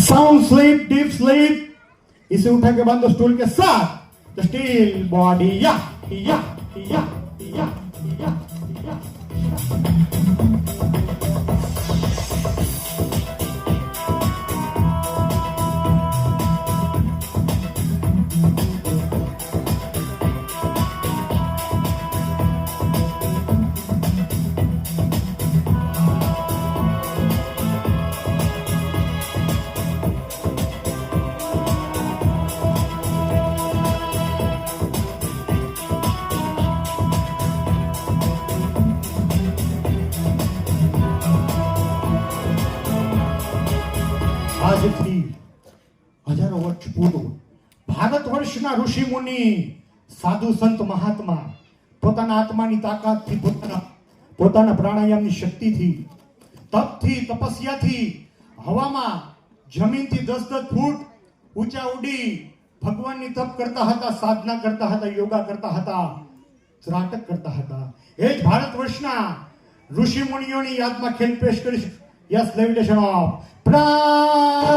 Sound sleep, deep sleep, इसे उठा के बांधो स्टूल के साथ। द स्टील बॉडी या या या या या। આજથી હજારો વર્ષ પૂર્વ ભારત વર્ષના ઋષિ મુનિ સાધુ સંત મહાત્મા પોતાના આત્માની તાકાતથી પોતાના પ્રાણાયામની શક્તિથી તપથી તપસ્યાથી હવામાં જમીનથી 10-10 ફૂટ ઊંચા ઉડી ભગવાનની તપ કરતા હતા, સાધના કરતા હતા, યોગા કરતા હતા, ત્રાટક કરતા હતા. એ જ ભારત વર્ષના ઋષિ મુનિઓની યાદમાં ખેલ પેશ કરીશ. Yes, levitation of pranayama.